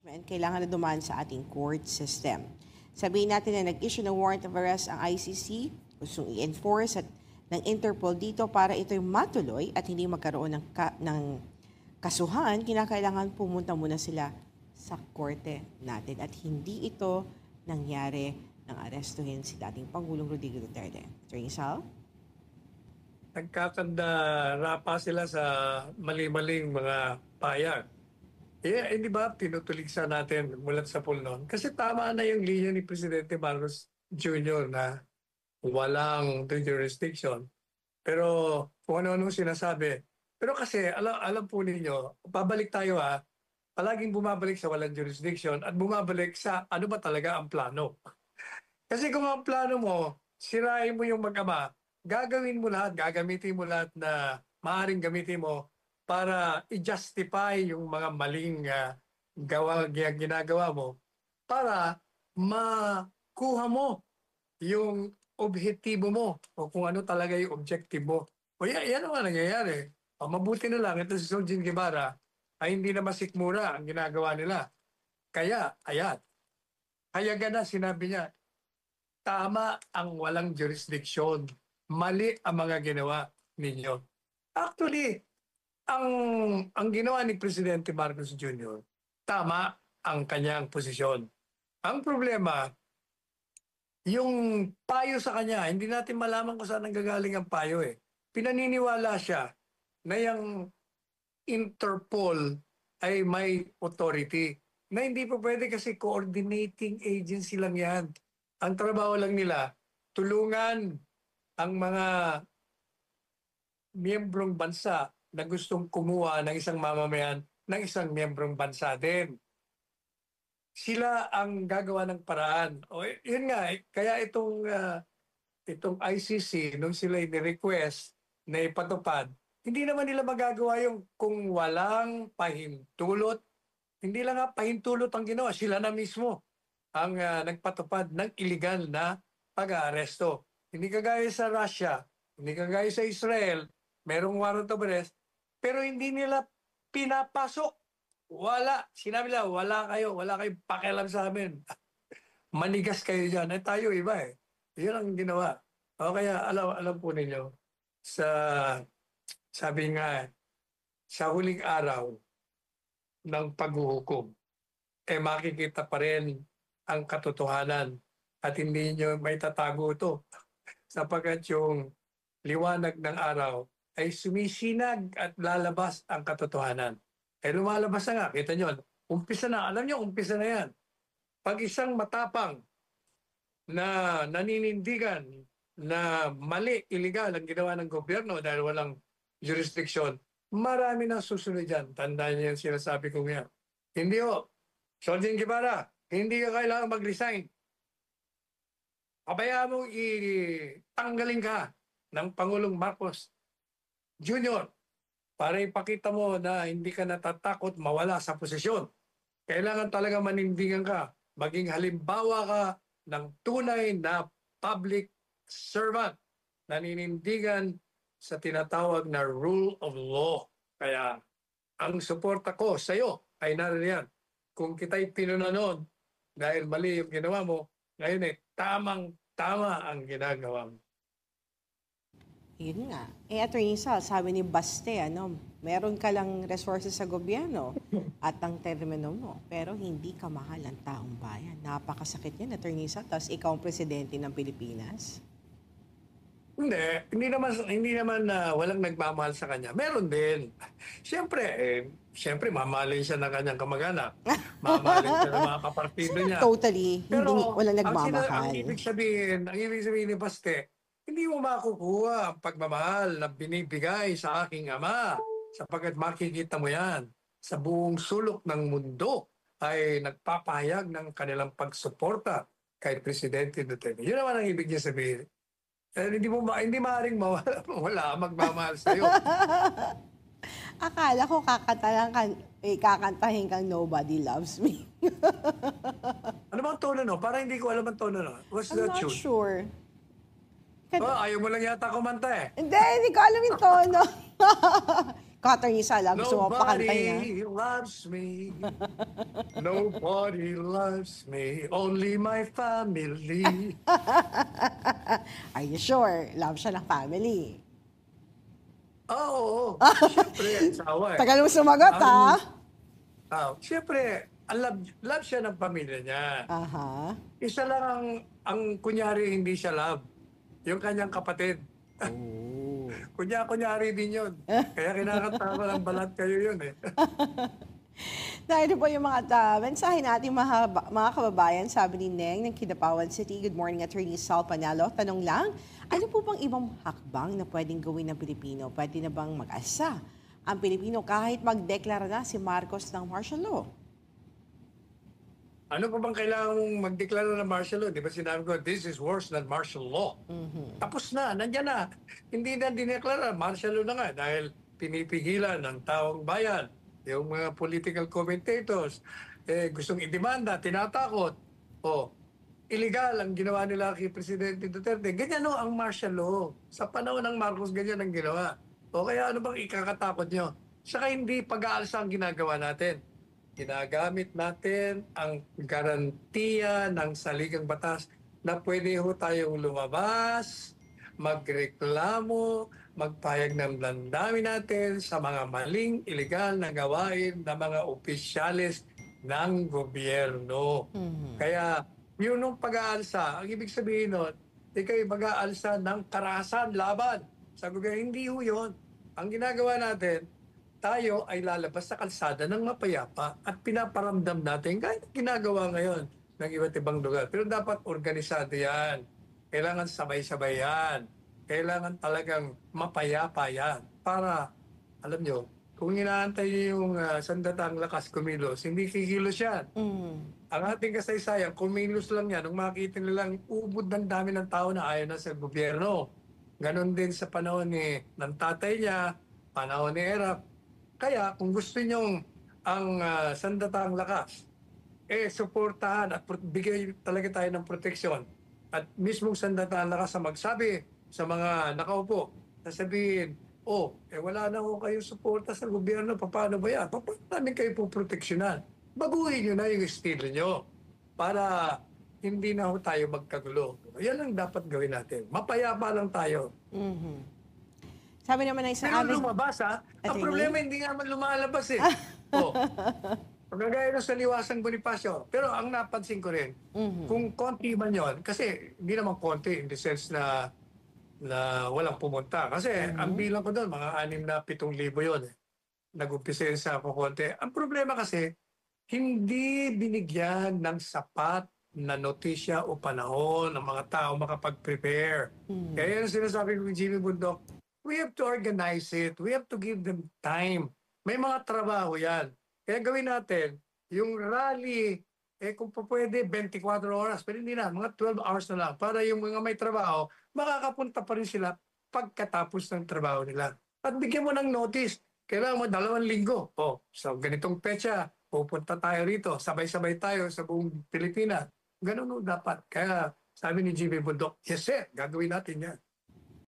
kailangan na dumaan sa ating court system. Sabihin natin na nag-issue ng warrant of arrest ang ICC, gustong i-enforce at ng Interpol dito para ito'y matuloy at hindi magkaroon ng kasuhan, kinakailangan pumunta muna sila sa korte natin at hindi ito nangyari ng arestuhin si dating Pangulong Rodrigo Duterte. Attorney Sal? Nagkakandara pa sila sa mali-maling mga payag. Hindi ba tinutuligsa natin mulat sa pulnon? Kasi tama na yung linya ni Presidente Marcos Jr. na walang jurisdiction. Pero kung ano-ano sinasabi. Pero kasi alam po ninyo, pabalik tayo palaging bumabalik sa walang jurisdiction at bumabalik sa ano ba talaga ang plano. Kasi kung ang plano mo, sirain mo yung mag-ama, gagawin mo lahat, gagamitin mo lahat na maaaring gamitin mo para i-justify yung mga maling ginagawa mo para makuha mo yung objektibo mo o kung ano talaga yung objective mo. O yan ang nangyayari. Mabuti na lang, ito si Sojin Guevara ay hindi na masikmura ang ginagawa nila. Kaya, hayagan na sinabi niya, tama ang walang jurisdiction. Mali ang mga ginawa ninyo. Actually, ang ginawa ni Presidente Marcos Jr., tama ang kanyang posisyon. Ang problema, yung payo sa kanya, hindi natin malaman kung saan nanggagaling ang payo Pinaniniwala siya na yung Interpol ay may authority na hindi pa pwede kasi coordinating agency lang yan. Ang trabaho lang nila, tulungan ang mga miyembrong bansa na gustong kumuha ng isang mamamayan ng isang miyembrong bansa din. Sila ang gagawa ng paraan. O yun nga, kaya itong ICC, nung sila ni-request na ipatupad, hindi naman nila magagawa yung kung walang pahintulot. Hindi lang pahintulot ang ginawa, sila na mismo ang nagpatupad ng illegal na pag-aaresto. Hindi kagaya sa Russia, hindi kagaya sa Israel, merong warrant of arrest, pero hindi nila pinapasok. Wala. Sinabi nila, wala kayong pakialam sa amin. Manigas kayo dyan. Tayo iba Yun ang ginawa. O kaya alam po ninyo, sabi nga, sa huling araw ng paghuhukom, makikita pa rin ang katotohanan at hindi nyo may tatago ito sapagkat yung liwanag ng araw ay sumisinag at lalabas ang katotohanan. Lumalabas na nga, kita nyo, umpisa na, alam nyo, umpisa na yan. Pag isang matapang na naninindigan na mali, illegal ang ginawa ng gobyerno dahil walang jurisdiction, marami na susunod dyan. Tandaan niyo yung sinasabi ko ngayon. Hindi Sojin Guevara, hindi ka kailangan mag-resign. Pabayaan mong itanggalin ka ng Pangulong Marcos Jr. para ipakita mo na hindi ka natatakot mawala sa posisyon. Kailangan talaga manindigan ka, maging halimbawa ka ng tunay na public servant, naninindigan sa tinatawag na rule of law. Kaya ang suporta ko sa iyo ay naririyan. Kung kita'y pinunanon dahil mali yung ginawa mo, ngayon tamang-tama ang ginagawa mo. Yun nga. Attorney Sal, sabi ni Baste, meron ka lang resources sa gobyerno at ang termino mo, pero hindi ka mahal ang taong bayan. Napakasakit yan, Attorney Sal. Tapos ikaw ang presidente ng Pilipinas. Hindi naman walang nagmamahal sa kanya. Meron din. Siyempre, mamahalin siya ng kanyang kamag-anak. Mamahalin siya ng mga kapartido niya. Totally. Pero walang nagmamahal. ang ibig sabihin ni Baste, hindi mo makukuha ang pagmamahal na binibigay sa aking ama sapagkat makikita mo yan sa buong sulok ng mundo ay nagpapahayag ng kanilang pagsuporta kay Presidente Duterte. Yun naman ang ibig niya sabihin. Hindi maaaring wala magmamahal sa iyo. Akala ko kakantahin kang Nobody Loves Me. Ano bang tono Para hindi ko alam ang tono What's that tune? I'm not sure. Ayaw mo lang yata kumanta Hindi ko alam yung tono. Attorney Sal, gusto mo pakantahin Nobody loves me. Nobody loves me, only my family. Are you sure? Love siya ng family. Oo, siyempre, asawa eh. Tagal mo sumagot, ha? Siyempre, love siya ng pamilya niya. Aha. Isa lang ang kunyari hindi siya love, yung kanyang kapatid. Oh. Kunyari din yun. Kaya kinakanta ko ng balat kayo yun eh. Dahil po yung mga mensahe natin mga kababayan, sabi ni Neng ng Kidapawan City. Good morning, Attorney Sal Panalo. Tanong lang, ano po bang ibang hakbang na pwedeng gawin ng Pilipino? Pwede na bang mag-asa ang Pilipino kahit magdeklara na si Marcos ng martial law? Ano pa bang kailangan mong magdeklara ng martial law? Di ba sinabi ko, this is worse than martial law. Tapos na, nandyan na. Hindi na dineklara, martial law na nga dahil pinipigilan ng taong bayan. Yung mga political commentators, gustong idemanda, tinatakot. Illegal ang ginawa nila kay Presidente Duterte. Ganyan no ang martial law. Sa panahon ng Marcos, ganyan ang ginawa. O kaya ano bang ikakatakot nyo? Saka hindi pag-aalsa ang ginagawa natin. Ginagamit natin ang garantiya ng saligang batas na pwede ho tayong lumabas, magreklamo, magpayag ng damdamin natin sa mga maling, iligal na gawain ng mga opisyalis ng gobyerno. Kaya yun yung pag-aalsa, ang ibig sabihin nun, ikaw'y mag-aalsa ng karahasan, laban sa gobyerno. Hindi ho yun. Ang ginagawa natin, tayo ay lalabas sa kalsada ng mapayapa at pinaparamdam natin kahit ginagawa ngayon ng iba't ibang lugar. Pero dapat organisado yan. Kailangan sabay-sabay yan. Kailangan talagang mapayapa yan. Para, alam nyo, kung inaantay nyo yung sandatang lakas kumilos, hindi kikilos yan. Ang ating kasaysayan, kumilos lang yan. Nung makikita nilang ubod ng dami ng tao na ayaw na sa gobyerno. Ganon din sa panahon ng tatay niya, panahon ni Erap. Kaya kung gusto nyong ang sandatang lakas, suportahan at bigay talaga tayo ng proteksyon. At mismong sandatang lakas na magsabi sa mga nakaupo, sasabihin, wala na ho kayong suporta sa gobyerno, paano ba yan? Paano namin kayo poproteksyonan? Baguhin nyo na yung estilo nyo para hindi na ho tayo magkagulo. Yan ang dapat gawin natin. Mapayapa lang tayo. Sabi naman ng isang Pero lumabas ha. Ang problema hindi nga man lumalabas eh. Pagkagaya sa liwasang Bonifacio. Pero ang napansin ko rin, kung konti man yon, kasi hindi naman konti in the sense na walang pumunta. Kasi ang bilang ko doon, mga 6,000 na 7,000 yun. Nag-umpisa yun sa kukonti. Ang problema kasi, hindi binigyan ng sapat na notisya o panahon ng mga tao makapag-prepare. Kaya yung sinasabi ko kay Jimmy Bundok, we have to organize it. We have to give them time. May mga trabaho yan. Kaya gawin natin, yung rally, kung pa pwede, 24 oras. Pero hindi na, mga 12 hours na lang. Para yung mga may trabaho, makakapunta pa rin sila pagkatapos ng trabaho nila. At bigyan mo ng notice. Kailangan mo 2 linggo. So ganitong petsa, pupunta tayo rito. Sabay-sabay tayo sa buong Pilipinas. Ganun dapat. Kaya sabi ni Jimmy Bundok, yes sir, gagawin natin yan.